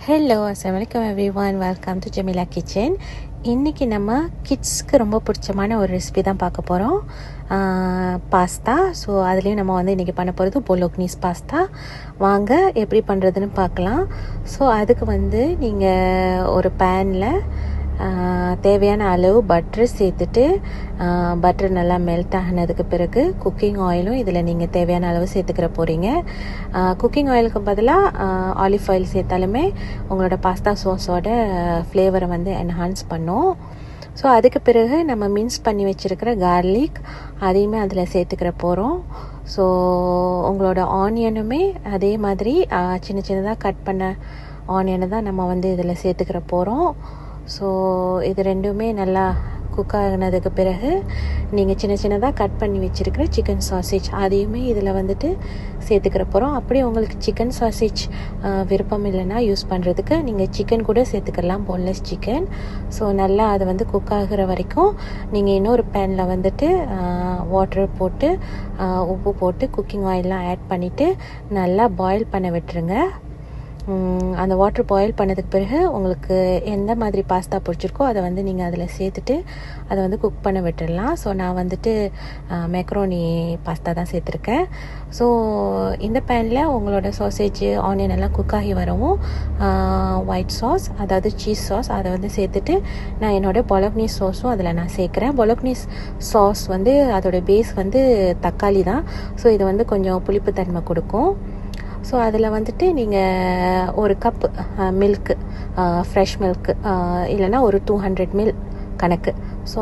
Hello அஸ்ஸலாமுஅலைக்கும் everyone, welcome to Jameela kitchen. இன்றைக்கி நம்ம கிட்ஸ்க்கு ரொம்ப பிடிச்சமான ஒரு ரெசிபி தான் பார்க்க போகிறோம், பாஸ்தா. ஸோ அதுலேயும் நம்ம இன்றைக்கி பண்ண போகிறது பொலோக்னீஸ் பாஸ்தா. வாங்க எப்படி பண்ணுறதுன்னு பார்க்கலாம். ஸோ அதுக்கு நீங்கள் ஒரு பேனில் தேவையான அளவு பட்ரு சேர்த்துட்டு, பட்டர் நல்லா மெல்ட் ஆகினதுக்கு பிறகு குக்கிங் ஆயிலும் இதில் நீங்கள் தேவையான அளவு சேர்த்துக்கிற போகிறீங்க. குக்கிங் ஆயிலுக்கு பதிலாக ஆலிவ் ஆயில் சேர்த்தாலுமே உங்களோட பாஸ்தா சோஸோட ஃப்ளேவரை என்ஹான்ஸ் பண்ணும். ஸோ அதுக்கு பிறகு நம்ம மின்ஸ் பண்ணி வச்சுருக்கிற கார்லிக் அதையுமே அதில் சேர்த்துக்கிற போகிறோம். ஸோ உங்களோட ஆனியனுமே அதே மாதிரி சின்ன சின்னதாக கட் பண்ண ஆனியனை தான் நம்ம இதில் சேர்த்துக்கிற போகிறோம். ஸோ இது ரெண்டுமே நல்லா குக் ஆகினதுக்கு பிறகு நீங்கள் சின்ன சின்னதாக கட் பண்ணி வச்சுருக்கிற சிக்கன் சாசேஜ் அதையுமே இதில் சேர்த்துக்கிற போகிறோம். அப்படியே உங்களுக்கு சிக்கன் சாசேஜ் விருப்பம் இல்லைன்னா யூஸ் பண்ணுறதுக்கு நீங்கள் சிக்கன் கூட சேர்த்துக்கலாம், போன்லெஸ் சிக்கன். ஸோ நல்லா அது குக் ஆகிற வரைக்கும் நீங்கள் இன்னொரு பேனில் வாட்டர் போட்டு உப்பு போட்டு குக்கிங் ஆயிலெலாம் ஆட் பண்ணிவிட்டு நல்லா பாயில் பண்ண விட்டுருங்க. அந்த வாட்டர் பாயில் பண்ணதுக்கு பிறகு உங்களுக்கு எந்த மாதிரி பாஸ்தா பிடிச்சிருக்கோ அதை நீங்கள் அதில் சேர்த்துட்டு அதை குக் பண்ண விட்டுடலாம். ஸோ நான் மேக்ரோனி பாஸ்தா தான் சேர்த்துருக்கேன். ஸோ இந்த பேனில் உங்களோட சாசேஜ் ஆனியன் எல்லாம் குக் ஆகி வரவும் ஒயிட் சாஸ், அதாவது சீஸ் சாஸ், அதை சேர்த்துட்டு நான் என்னோடய பொலோக்னீஸ் சாஸும் அதில் நான் சேர்க்குறேன். பொலோக்னீஸ் சாஸ் அதோட பேஸ் தக்காளி தான். ஸோ இது கொஞ்சம் புளிப்புத்தன்மை கொடுக்கும். ஸோ அதில் நீங்கள் ஒரு கப் மில்க்கு, ஃப்ரெஷ் மில்க்கு இல்லைனா ஒரு 200 ml கணக்கு. ஸோ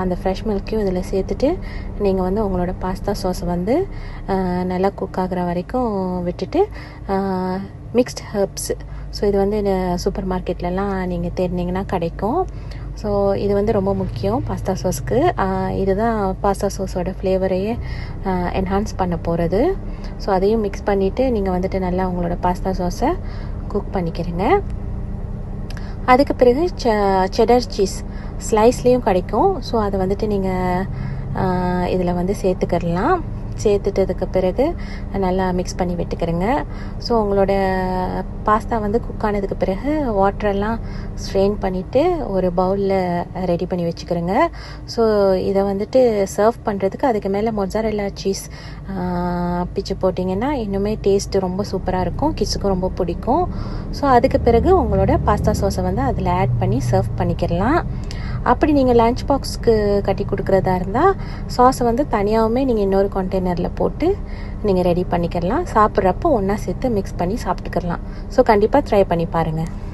அந்த ஃப்ரெஷ் மில்க்கையும் இதில் சேர்த்துட்டு நீங்கள் உங்களோட பாஸ்தா சாஸை நல்லா குக் ஆகிற வரைக்கும் விட்டுட்டு மிக்ஸ்ட் ஹெர்ப்ஸ். ஸோ இது சூப்பர் மார்க்கெட்லலாம் நீங்கள் தேடினீங்கன்னா கிடைக்கும். ஸோ இது ரொம்ப முக்கியம் பாஸ்தா சாஸ்க்கு. இதுதான் பாஸ்தா சாஸோட ஃப்ளேவரையே என்ஹான்ஸ் பண்ண போகிறது. ஸோ அதையும் மிக்ஸ் பண்ணிவிட்டு நீங்கள் நல்லா உங்களோட பாஸ்தா சாஸை குக் பண்ணிக்கிறீங்க. அதுக்கு பிறகு செடர் சீஸ் ஸ்லைஸ்லேயும் கிடைக்கும். ஸோ அதை நீங்கள் இதில் சேர்த்துக்கிடலாம். சேர்த்துட்டதுக்கு பிறகு நல்லா மிக்ஸ் பண்ணி விட்டுக்கிறேங்க. ஸோ உங்களோட பாஸ்தா குக் ஆனதுக்கு பிறகு வாட்டரெல்லாம் ஸ்ட்ரெயின் பண்ணிவிட்டு ஒரு பவுலில் ரெடி பண்ணி வச்சுக்கிறேங்க. ஸோ இதை சர்வ் பண்ணுறதுக்கு அதுக்கு மேலே மொட்ஸாரெல்லா சீஸ் பிச்சு போட்டிங்கன்னா இன்னுமே டேஸ்ட்டு ரொம்ப சூப்பராக இருக்கும், கிட்ஸுக்கும் ரொம்ப பிடிக்கும். ஸோ அதுக்கு பிறகு உங்களோட பாஸ்தா சாஸை அதில் ஆட் பண்ணி சர்வ் பண்ணிக்கிறலாம். அப்படி நீங்கள் லஞ்ச் பாக்ஸ்க்கு கட்டி கொடுக்குறதா இருந்தால் சாஸை தனியாகவுமே நீங்கள் இன்னொரு கண்டெய்னரில் போட்டு நீங்கள் ரெடி பண்ணிக்கிறலாம். சாப்பிட்றப்போ ஒன்றா சேர்த்து மிக்ஸ் பண்ணி சாப்பிட்டுக்கிறலாம். ஸோ கண்டிப்பாக ட்ரை பண்ணி பாருங்கள்.